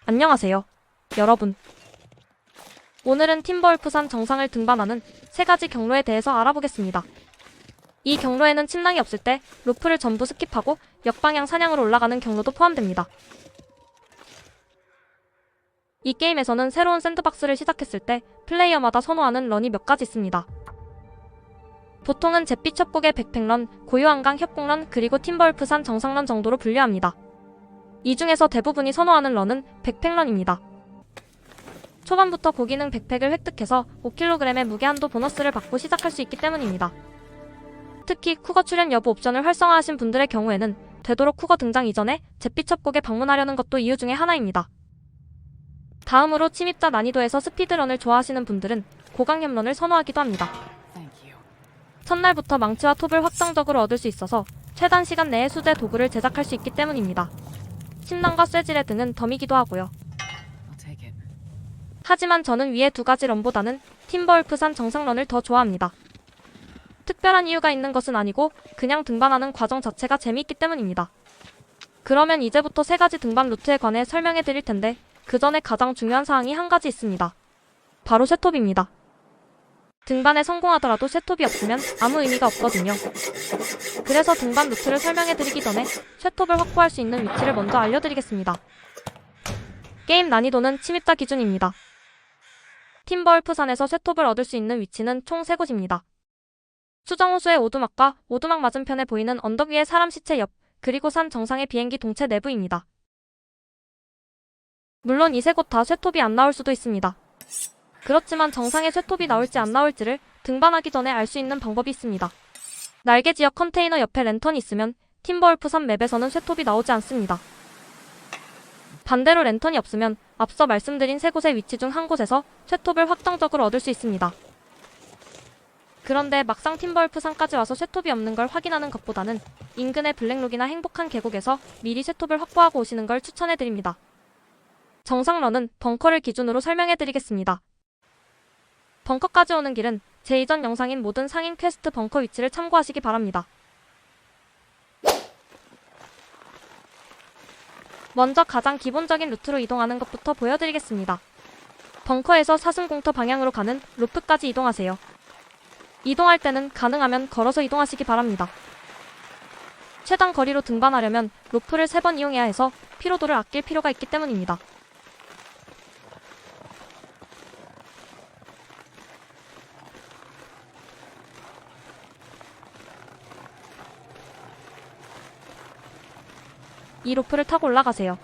안녕하세요, 여러분. 오늘은 팀버울프산 정상을 등반하는 3가지 경로에 대해서 알아보겠습니다. 이 경로에는 침낭이 없을 때 로프를 전부 스킵하고 역방향 사냥으로 올라가는 경로도 포함됩니다. 이 게임에서는 새로운 샌드박스를 시작했을 때 플레이어마다 선호하는 런이 몇 가지 있습니다. 보통은 잿빛 협곡의 백팩런, 고요한강 협곡런, 그리고 팀버울프산 정상런 정도로 분류합니다. 이 중에서 대부분이 선호하는 런은 백팩런입니다. 초반부터 고기능 백팩을 획득해서 5kg의 무게한도 보너스를 받고 시작할 수 있기 때문입니다. 특히 쿠거 출연 여부 옵션을 활성화하신 분들의 경우에는 되도록 쿠거 등장 이전에 잿빛 협곡에 방문하려는 것도 이유 중에 하나입니다. 다음으로 침입자 난이도에서 스피드런을 좋아하시는 분들은 고강염런을 선호하기도 합니다. 첫날부터 망치와 톱을 확정적으로 얻을 수 있어서 최단 시간 내에 수제 도구를 제작할 수 있기 때문입니다. 침낭과 쇠지뢰 등은 덤이기도 하고요. 하지만 저는 위의 2가지 런보다는 팀버울프산 정상런을 더 좋아합니다. 특별한 이유가 있는 것은 아니고 그냥 등반하는 과정 자체가 재미있기 때문입니다. 그러면 이제부터 3가지 등반 루트에 관해 설명해 드릴 텐데 그 전에 가장 중요한 사항이 한 가지 있습니다. 바로 쇠톱입니다. 등반에 성공하더라도 쇠톱이 없으면 아무 의미가 없거든요. 그래서 등반 루트를 설명해 드리기 전에 쇠톱을 확보할 수 있는 위치를 먼저 알려드리겠습니다. 게임 난이도는 침입자 기준입니다. 팀버울프산에서 쇠톱을 얻을 수 있는 위치는 총 3곳입니다. 수정호수의 오두막과 오두막 맞은편에 보이는 언덕 위의 사람 시체 옆, 그리고 산 정상의 비행기 동체 내부입니다. 물론 이 3곳 다 쇠톱이 안 나올 수도 있습니다. 그렇지만 정상에 쇠톱이 나올지 안 나올지를 등반하기 전에 알 수 있는 방법이 있습니다. 날개 지역 컨테이너 옆에 랜턴이 있으면 팀버울프산 맵에서는 쇠톱이 나오지 않습니다. 반대로 랜턴이 없으면 앞서 말씀드린 3곳의 위치 중 한 곳에서 쇠톱을 확정적으로 얻을 수 있습니다. 그런데 막상 팀버울프산까지 와서 쇠톱이 없는 걸 확인하는 것보다는 인근의 블랙록이나 행복한 계곡에서 미리 쇠톱을 확보하고 오시는 걸 추천해드립니다. 정상런은 벙커를 기준으로 설명해드리겠습니다. 벙커까지 오는 길은 제 이전 영상인 모든 상인 퀘스트 벙커 위치를 참고하시기 바랍니다. 먼저 가장 기본적인 루트로 이동하는 것부터 보여드리겠습니다. 벙커에서 사슴공터 방향으로 가는 로프까지 이동하세요. 이동할 때는 가능하면 걸어서 이동하시기 바랍니다. 최단 거리로 등반하려면 로프를 3번 이용해야 해서 피로도를 아낄 필요가 있기 때문입니다. 이 로프를 타고 올라가세요.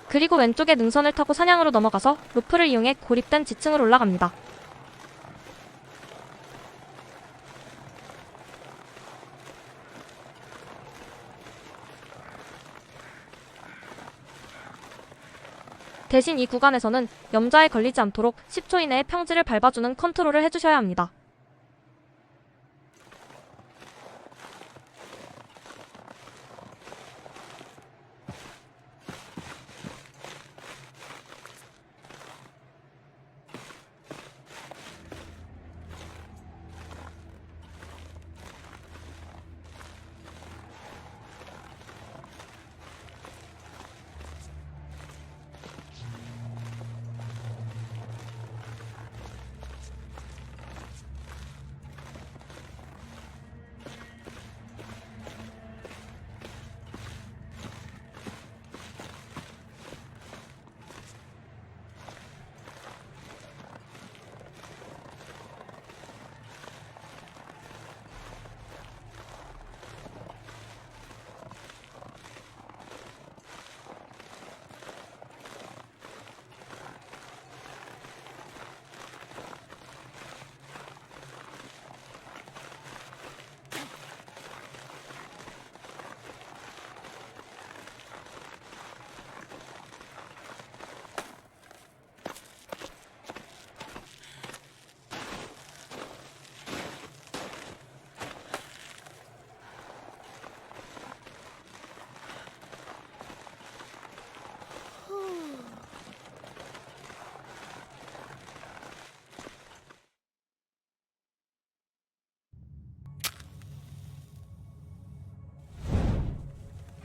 그리고 왼쪽에 능선을 타고 사냥으로 넘어가서 로프를 이용해 고립된 지층으로 올라갑니다. 대신 이 구간에서는 염자에 걸리지 않도록 10초 이내에 평지를 밟아주는 컨트롤을 해주셔야 합니다.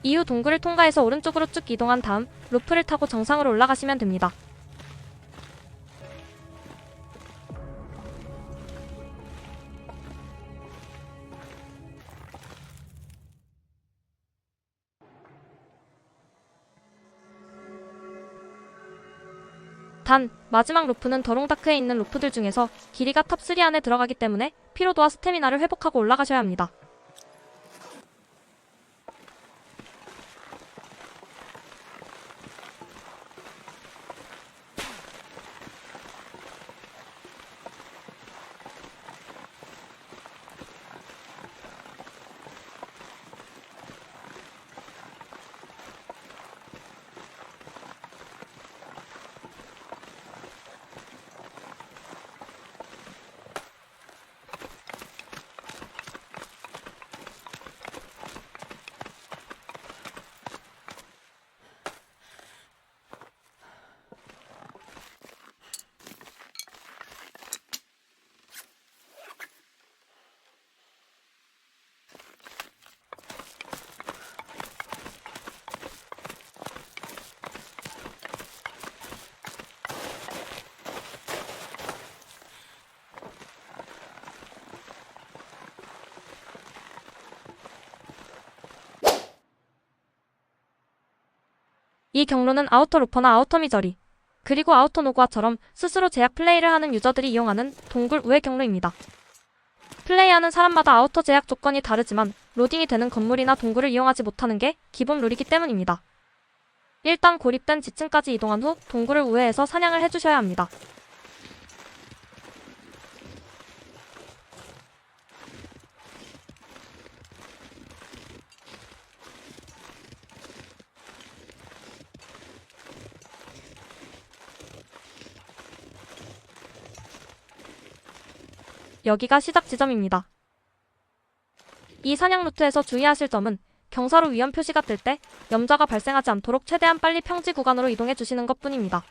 이후 동굴을 통과해서 오른쪽으로 쭉 이동한 다음 로프를 타고 정상으로 올라가시면 됩니다. 단, 마지막 로프는 더롱다크에 있는 로프들 중에서 길이가 탑3 안에 들어가기 때문에 피로도와 스태미나를 회복하고 올라가셔야 합니다. 이 경로는 아우터 로퍼나 아우터 미저리, 그리고 아우터 노구아처럼 스스로 제약 플레이를 하는 유저들이 이용하는 동굴 우회 경로입니다. 플레이하는 사람마다 아우터 제약 조건이 다르지만 로딩이 되는 건물이나 동굴을 이용하지 못하는 게 기본 룰이기 때문입니다. 일단 고립된 지층까지 이동한 후 동굴을 우회해서 사냥을 해주셔야 합니다. 여기가 시작 지점입니다. 이 사냥 루트에서 주의하실 점은 경사로 위험 표시가 뜰 때 염좌가 발생하지 않도록 최대한 빨리 평지 구간으로 이동해 주시는 것 뿐입니다.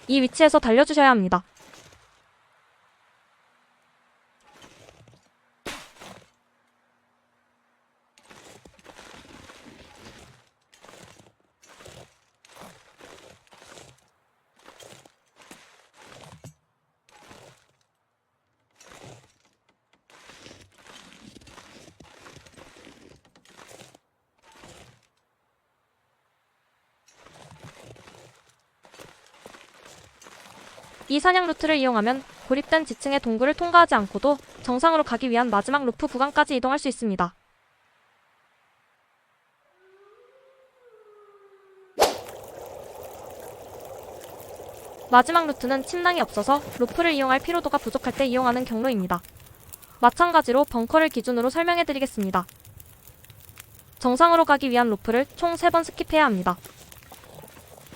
이 위치에서 달려주셔야 합니다. 이 사냥 루트를 이용하면 고립된 지층의 동굴을 통과하지 않고도 정상으로 가기 위한 마지막 루프 구간까지 이동할 수 있습니다. 마지막 루트는 침낭이 없어서 로프를 이용할 피로도가 부족할 때 이용하는 경로입니다. 마찬가지로 벙커를 기준으로 설명해드리겠습니다. 정상으로 가기 위한 로프를 총 3번 스킵해야 합니다.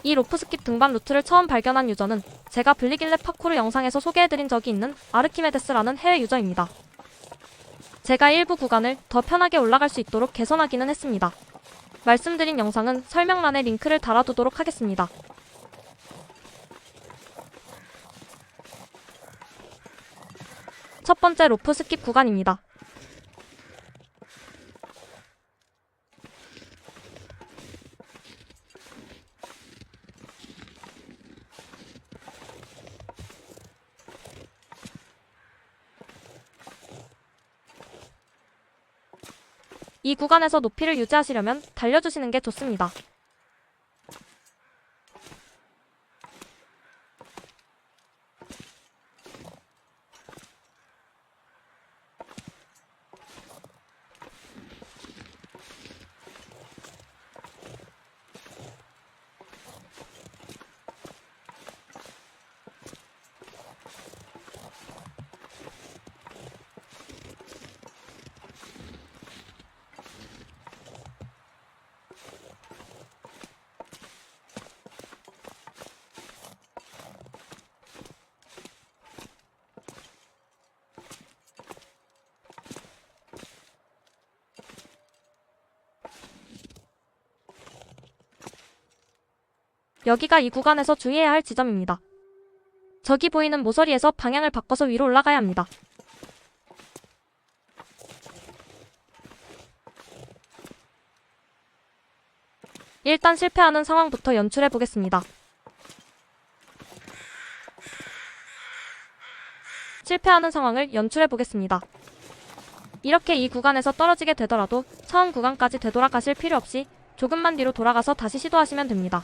이 로프 스킵 등반 루트를 처음 발견한 유저는 제가 블리길랩 파쿠르 영상에서 소개해드린 적이 있는 아르키메데스라는 해외 유저입니다. 제가 일부 구간을 더 편하게 올라갈 수 있도록 개선하기는 했습니다. 말씀드린 영상은 설명란에 링크를 달아두도록 하겠습니다. 첫 번째 로프 스킵 구간입니다. 이 구간에서 높이를 유지하시려면 달려주시는 게 좋습니다. 여기가 이 구간에서 주의해야 할 지점입니다. 저기 보이는 모서리에서 방향을 바꿔서 위로 올라가야 합니다. 일단 실패하는 상황부터 연출해 보겠습니다. 실패하는 상황을 연출해 보겠습니다. 이렇게 이 구간에서 떨어지게 되더라도 처음 구간까지 되돌아가실 필요 없이 조금만 뒤로 돌아가서 다시 시도하시면 됩니다.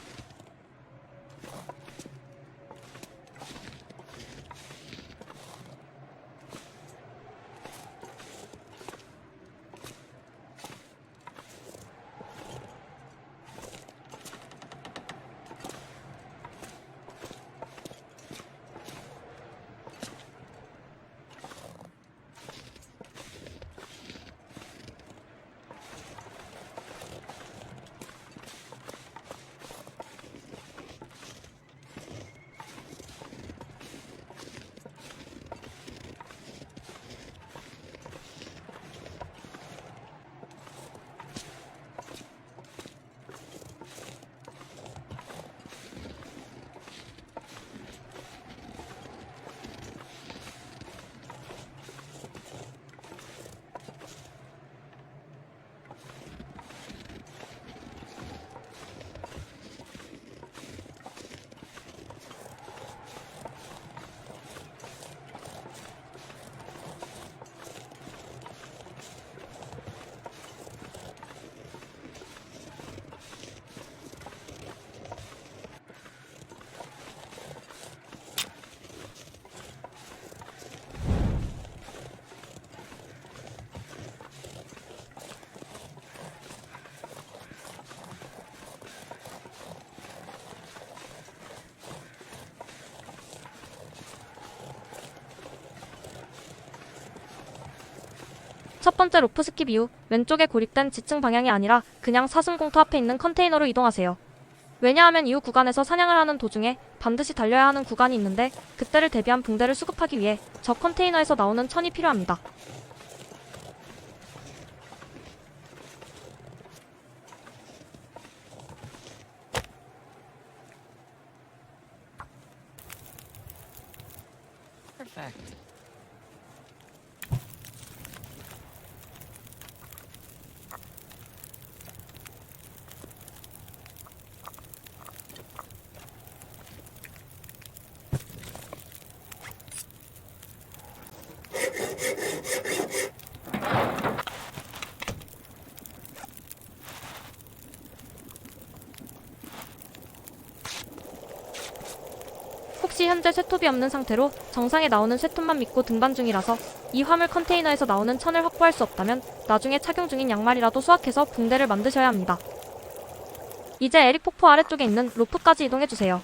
첫 번째 로프 스킵 이후 왼쪽에 고립된 지층 방향이 아니라 그냥 사슴 공터 앞에 있는 컨테이너로 이동하세요. 왜냐하면 이후 구간에서 사냥을 하는 도중에 반드시 달려야 하는 구간이 있는데 그때를 대비한 붕대를 수급하기 위해 저 컨테이너에서 나오는 천이 필요합니다. Perfect. 혹시 현재 쇠톱이 없는 상태로 정상에 나오는 쇠톱만 믿고 등반 중이라서 이 화물 컨테이너에서 나오는 천을 확보할 수 없다면 나중에 착용 중인 양말이라도 수확해서 붕대를 만드셔야 합니다. 이제 에릭 폭포 아래쪽에 있는 로프까지 이동해주세요.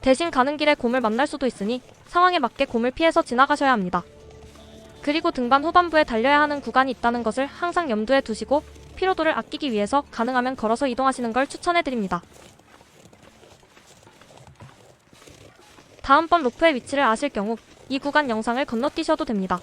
대신 가는 길에 곰을 만날 수도 있으니 상황에 맞게 곰을 피해서 지나가셔야 합니다. 그리고 등반 후반부에 달려야 하는 구간이 있다는 것을 항상 염두에 두시고 피로도를 아끼기 위해서 가능하면 걸어서 이동하시는 걸 추천해드립니다. 다음번 로프의 위치를 아실 경우 이 구간 영상을 건너뛰셔도 됩니다.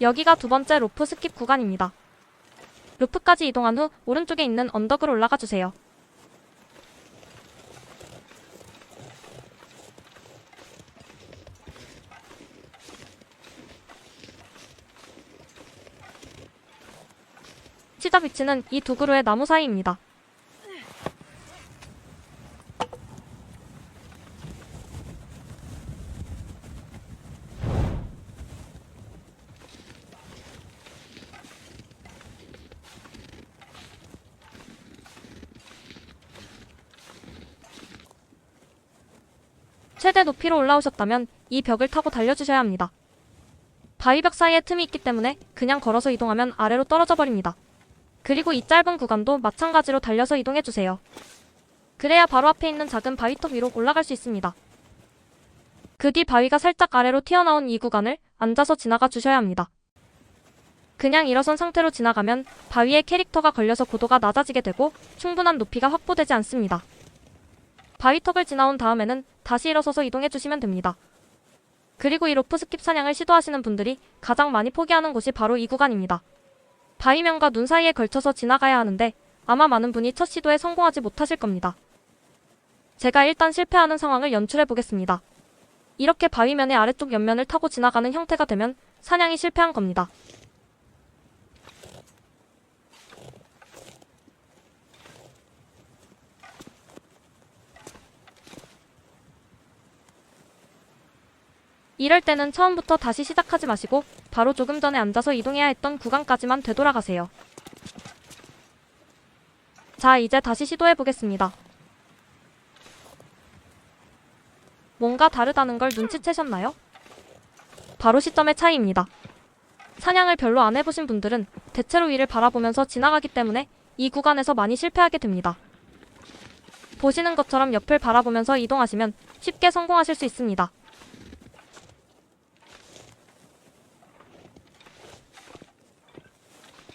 여기가 두 번째 로프 스킵 구간입니다. 루프까지 이동한 후 오른쪽에 있는 언덕을 올라가 주세요. 시작 위치는 이 두 그루의 나무 사이입니다. 최대 높이로 올라오셨다면 이 벽을 타고 달려주셔야 합니다. 바위벽 사이에 틈이 있기 때문에 그냥 걸어서 이동하면 아래로 떨어져 버립니다. 그리고 이 짧은 구간도 마찬가지로 달려서 이동해주세요. 그래야 바로 앞에 있는 작은 바위턱 위로 올라갈 수 있습니다. 그 뒤 바위가 살짝 아래로 튀어나온 이 구간을 앉아서 지나가 주셔야 합니다. 그냥 일어선 상태로 지나가면 바위에 캐릭터가 걸려서 고도가 낮아지게 되고 충분한 높이가 확보되지 않습니다. 바위턱을 지나온 다음에는 다시 일어서서 이동해주시면 됩니다. 그리고 이 로프 스킵 사냥을 시도하시는 분들이 가장 많이 포기하는 곳이 바로 이 구간입니다. 바위면과 눈 사이에 걸쳐서 지나가야 하는데 아마 많은 분이 첫 시도에 성공하지 못하실 겁니다. 제가 일단 실패하는 상황을 연출해 보겠습니다. 이렇게 바위면의 아래쪽 옆면을 타고 지나가는 형태가 되면 사냥이 실패한 겁니다. 이럴 때는 처음부터 다시 시작하지 마시고 바로 조금 전에 앉아서 이동해야 했던 구간까지만 되돌아가세요. 자, 이제 다시 시도해 보겠습니다. 뭔가 다르다는 걸 눈치채셨나요? 바로 시점의 차이입니다. 사냥을 별로 안 해보신 분들은 대체로 위를 바라보면서 지나가기 때문에 이 구간에서 많이 실패하게 됩니다. 보시는 것처럼 옆을 바라보면서 이동하시면 쉽게 성공하실 수 있습니다.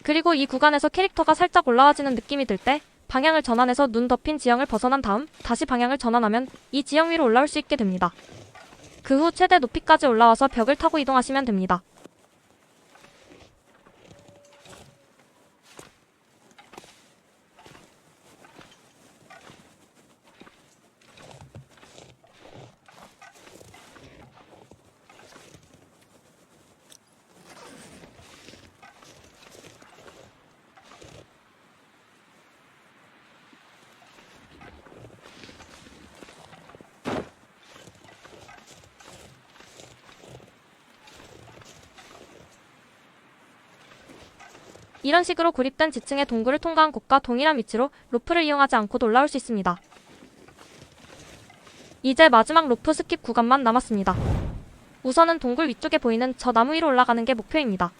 그리고 이 구간에서 캐릭터가 살짝 올라와지는 느낌이 들 때 방향을 전환해서 눈 덮인 지형을 벗어난 다음 다시 방향을 전환하면 이 지형 위로 올라올 수 있게 됩니다. 그 후 최대 높이까지 올라와서 벽을 타고 이동하시면 됩니다. 이런 식으로 고립된 지층의 동굴을 통과한 곳과 동일한 위치로 로프를 이용하지 않고도 올라올 수 있습니다. 이제 마지막 로프 스킵 구간만 남았습니다. 우선은 동굴 위쪽에 보이는 저 나무 위로 올라가는 게 목표입니다.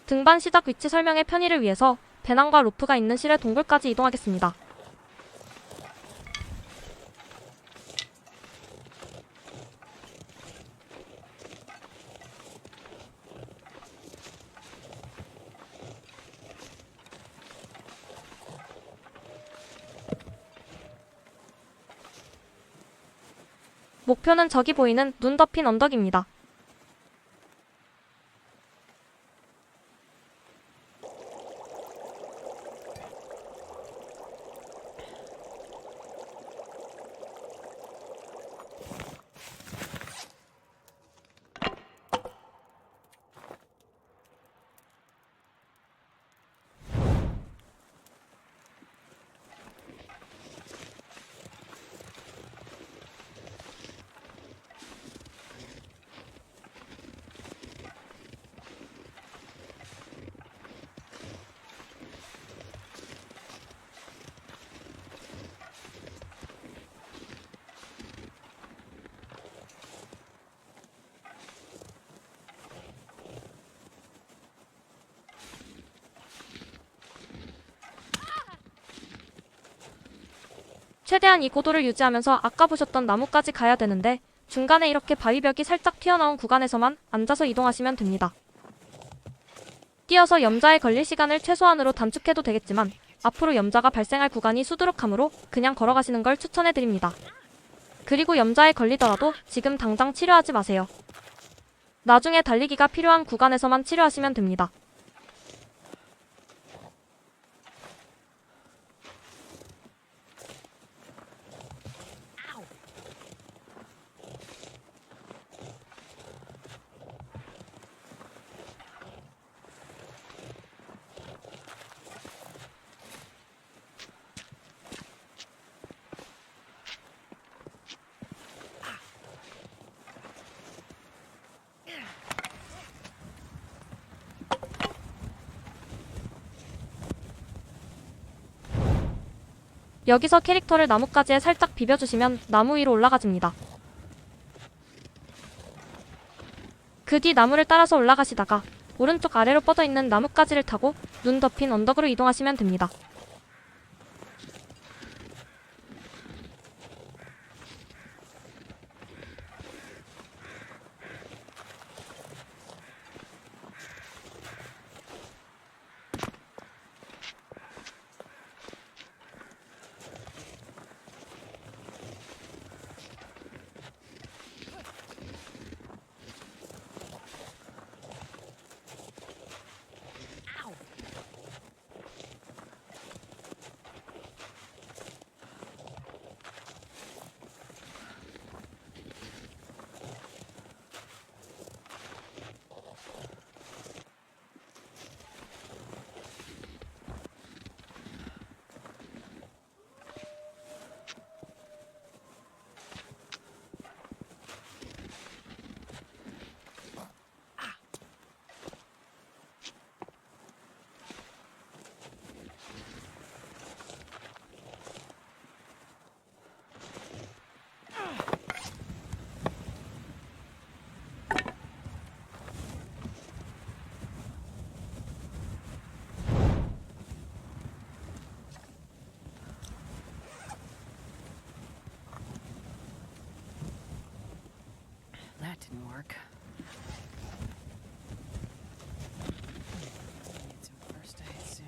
등반 시작 위치 설명의 편의를 위해서 배낭과 로프가 있는 실의 동굴까지 이동하겠습니다. 목표는 저기 보이는 눈 덮인 언덕입니다. 최대한 이 고도를 유지하면서 아까 보셨던 나무까지 가야 되는데 중간에 이렇게 바위벽이 살짝 튀어나온 구간에서만 앉아서 이동하시면 됩니다. 뛰어서 염자에 걸릴 시간을 최소한으로 단축해도 되겠지만 앞으로 염자가 발생할 구간이 수두룩하므로 그냥 걸어가시는 걸 추천해드립니다. 그리고 염자에 걸리더라도 지금 당장 치료하지 마세요. 나중에 달리기가 필요한 구간에서만 치료하시면 됩니다. 여기서 캐릭터를 나뭇가지에 살짝 비벼주시면 나무 위로 올라가집니다. 그 뒤 나무를 따라서 올라가시다가 오른쪽 아래로 뻗어있는 나뭇가지를 타고 눈 덮인 언덕으로 이동하시면 됩니다. That didn't work. Need some first aid soon.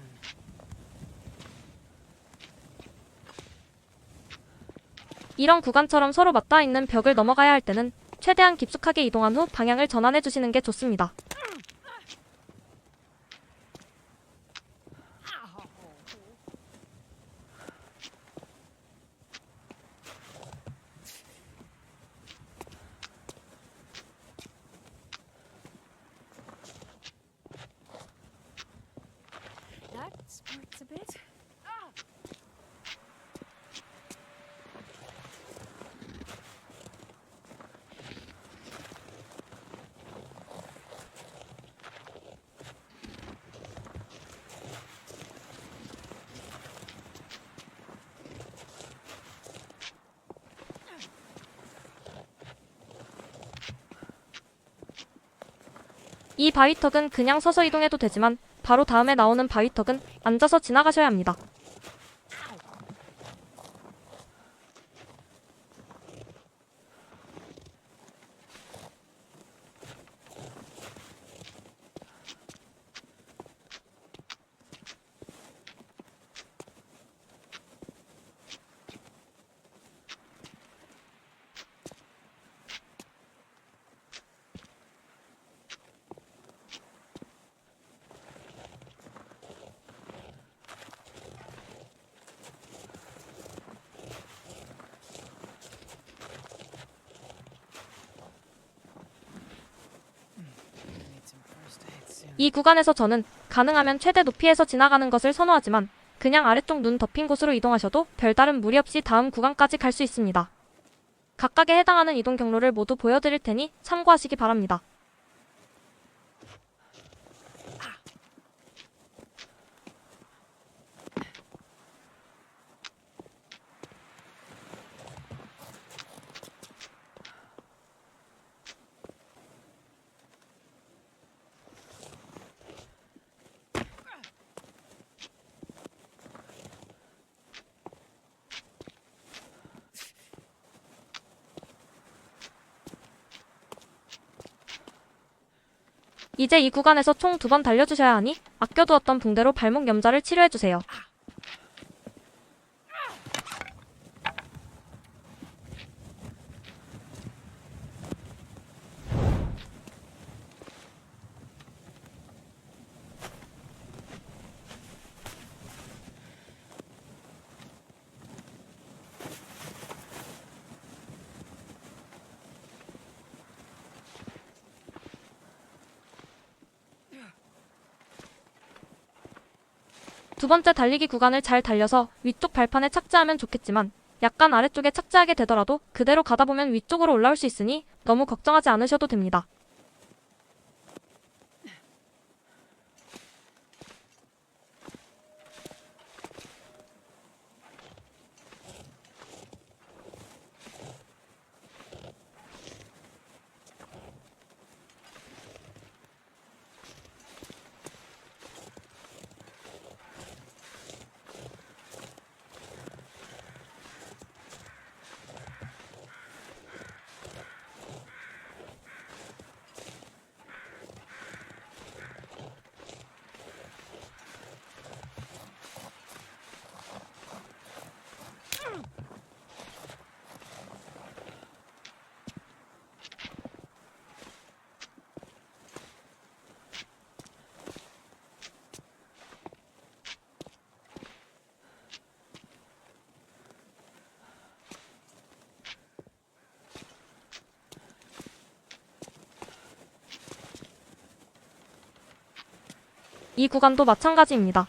이런 구간처럼 서로 맞닿아 있는 벽을 넘어가야 할 때는 최대한 깊숙하게 이동한 후 방향을 전환해 주시는 게 좋습니다. That smarts a bit. 이 바위턱은 그냥 서서 이동해도 되지만 바로 다음에 나오는 바위턱은 앉아서 지나가셔야 합니다. Need some first aid soon. 이 구간에서 저는 가능하면 최대 높이에서 지나가는 것을 선호하지만 그냥 아래쪽 눈 덮인 곳으로 이동하셔도 별다른 무리 없이 다음 구간까지 갈 수 있습니다. 각각에 해당하는 이동 경로를 모두 보여드릴 테니 참고하시기 바랍니다. 이제 이 구간에서 총 2번 달려주셔야 하니 아껴두었던 붕대로 발목 염좌를 치료해주세요. 두 번째 달리기 구간을 잘 달려서 위쪽 발판에 착지하면 좋겠지만 약간 아래쪽에 착지하게 되더라도 그대로 가다 보면 위쪽으로 올라올 수 있으니 너무 걱정하지 않으셔도 됩니다. 이 구간도 마찬가지입니다.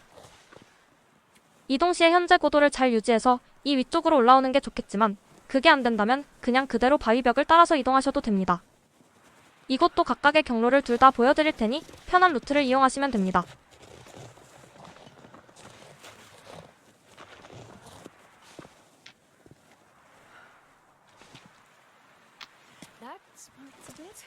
이동 시에 현재 고도를 잘 유지해서 이 위쪽으로 올라오는 게 좋겠지만 그게 안 된다면 그냥 그대로 바위벽을 따라서 이동하셔도 됩니다. 이곳도 각각의 경로를 둘 다 보여드릴 테니 편한 루트를 이용하시면 됩니다. That smarts a bit.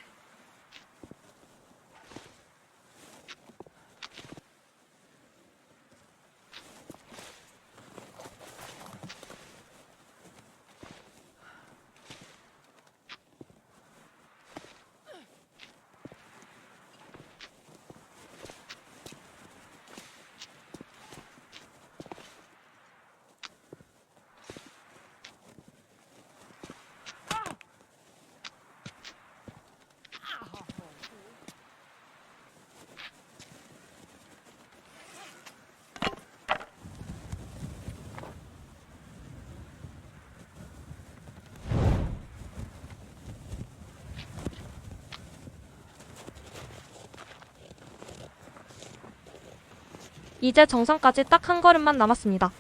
이제 정상까지 딱 한 걸음만 남았습니다.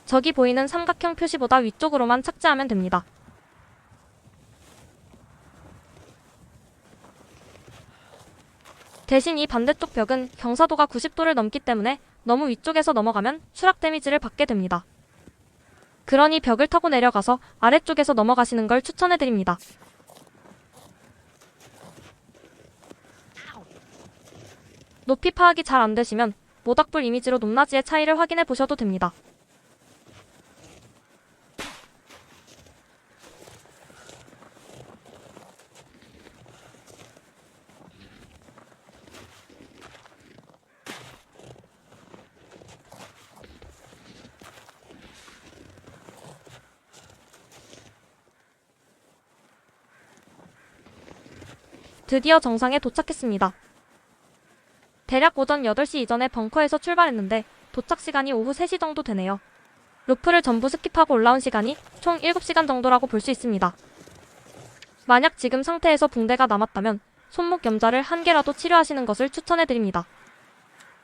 저기 보이는 삼각형 표시보다 위쪽으로만 착지하면 됩니다. 대신 이 반대쪽 벽은 경사도가 90도를 넘기 때문에 너무 위쪽에서 넘어가면 추락 데미지를 받게 됩니다. 그러니 벽을 타고 내려가서 아래쪽에서 넘어가시는 걸 추천해드립니다. 높이 파악이 잘 안 되시면 모닥불 이미지로 높낮이의 차이를 확인해 보셔도 됩니다. 드디어 정상에 도착했습니다. 대략 오전 8시 이전에 벙커에서 출발했는데 도착 시간이 오후 3시 정도 되네요. 루프를 전부 스킵하고 올라온 시간이 총 7시간 정도라고 볼 수 있습니다. 만약 지금 상태에서 붕대가 남았다면 손목 염좌를 한 개라도 치료하시는 것을 추천해드립니다.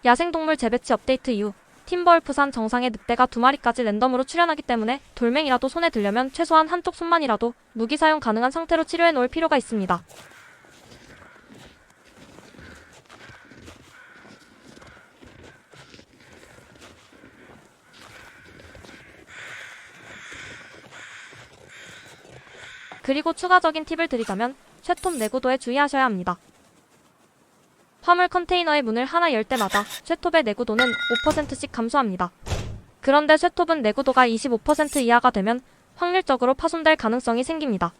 야생동물 재배치 업데이트 이후 팀버울프산 정상에 늑대가 2마리까지 랜덤으로 출현하기 때문에 돌멩이라도 손에 들려면 최소한 한쪽 손만이라도 무기 사용 가능한 상태로 치료해 놓을 필요가 있습니다. 그리고 추가적인 팁을 드리자면 쇠톱 내구도에 주의하셔야 합니다. 화물 컨테이너의 문을 하나 열 때마다 쇠톱의 내구도는 5%씩 감소합니다. 그런데 쇠톱은 내구도가 25% 이하가 되면 확률적으로 파손될 가능성이 생깁니다.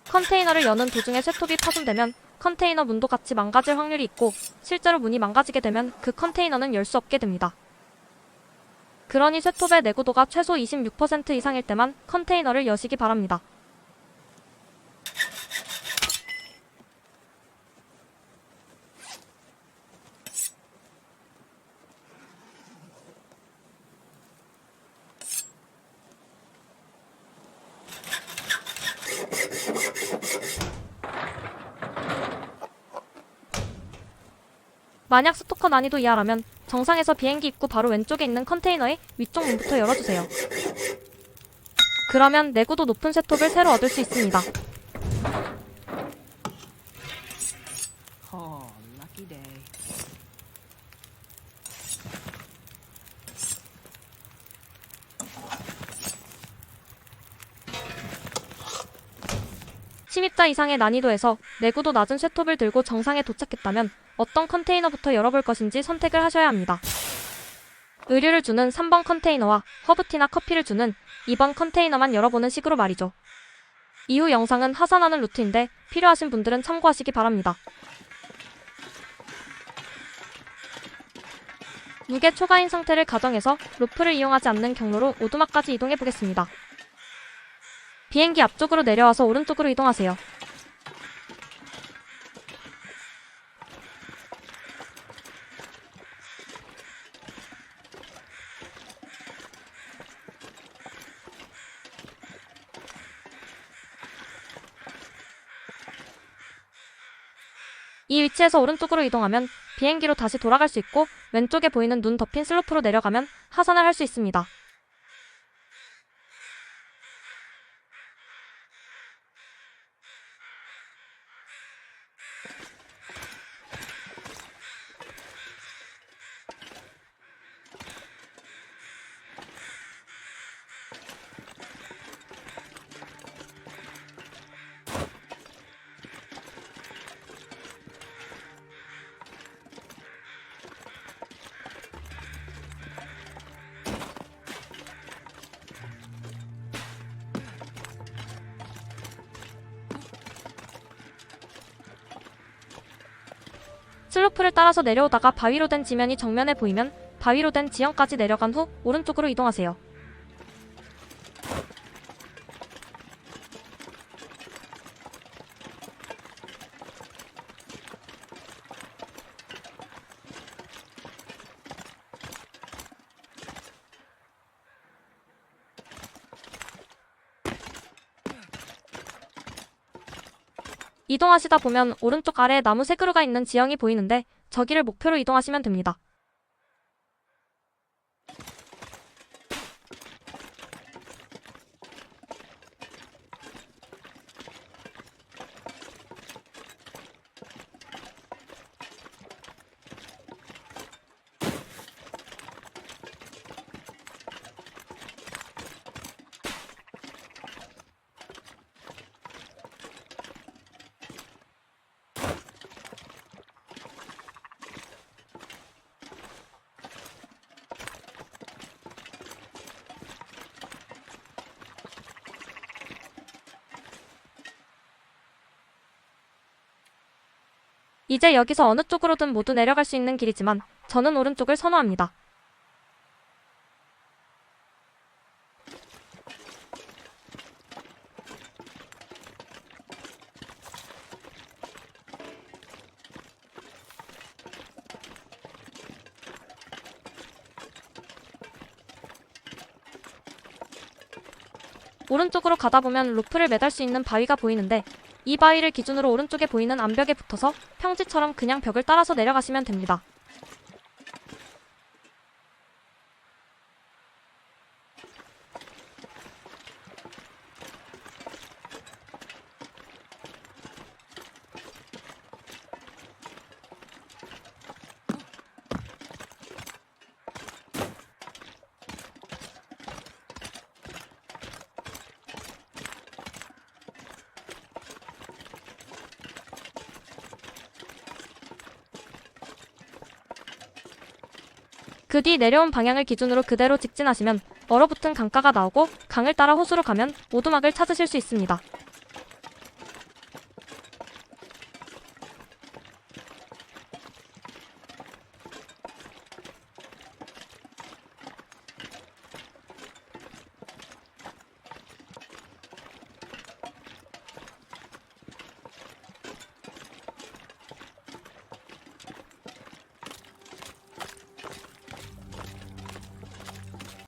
컨테이너를 여는 도중에 쇠톱이 파손되면 컨테이너 문도 같이 망가질 확률이 있고 실제로 문이 망가지게 되면 그 컨테이너는 열 수 없게 됩니다. 그러니 쇠톱의 내구도가 최소 26% 이상일 때만 컨테이너를 여시기 바랍니다. 만약 스토커 난이도 이하라면 정상에서 비행기 입구 바로 왼쪽에 있는 컨테이너의 위쪽 문부터 열어주세요. 그러면 내구도 높은 쇠톱을 새로 얻을 수 있습니다. Oh, lucky day. 침입자 이상의 난이도에서 내구도 낮은 쇠톱을 들고 정상에 도착했다면 어떤 컨테이너부터 열어볼 것인지 선택을 하셔야 합니다. 의류를 주는 3번 컨테이너와 허브티나 커피를 주는 2번 컨테이너만 열어보는 식으로 말이죠. 이후 영상은 하산하는 루트인데 필요하신 분들은 참고하시기 바랍니다. 무게 초과인 상태를 가정해서 루프를 이용하지 않는 경로로 오두막까지 이동해 보겠습니다. 비행기 앞쪽으로 내려와서 오른쪽으로 이동하세요. 이 위치에서 오른쪽으로 이동하면 비행기로 다시 돌아갈 수 있고 왼쪽에 보이는 눈 덮인 슬로프로 내려가면 하산을 할 수 있습니다. 슬로프를 따라서 내려오다가 바위로 된 지면이 정면에 보이면 바위로 된 지형까지 내려간 후 오른쪽으로 이동하세요. 이동하시다 보면 오른쪽 아래에 나무 세 그루가 있는 지형이 보이는데 저기를 목표로 이동하시면 됩니다. 이제 여기서 어느 쪽으로든 모두 내려갈 수 있는 길이지만 저는 오른쪽을 선호합니다. 오른쪽으로 가다 보면 로프를 매달 수 있는 바위가 보이는데 이 바위를 기준으로 오른쪽에 보이는 암벽에 붙어서 평지처럼 그냥 벽을 따라서 내려가시면 됩니다. 그 뒤 내려온 방향을 기준으로 그대로 직진하시면 얼어붙은 강가가 나오고 강을 따라 호수로 가면 오두막을 찾으실 수 있습니다.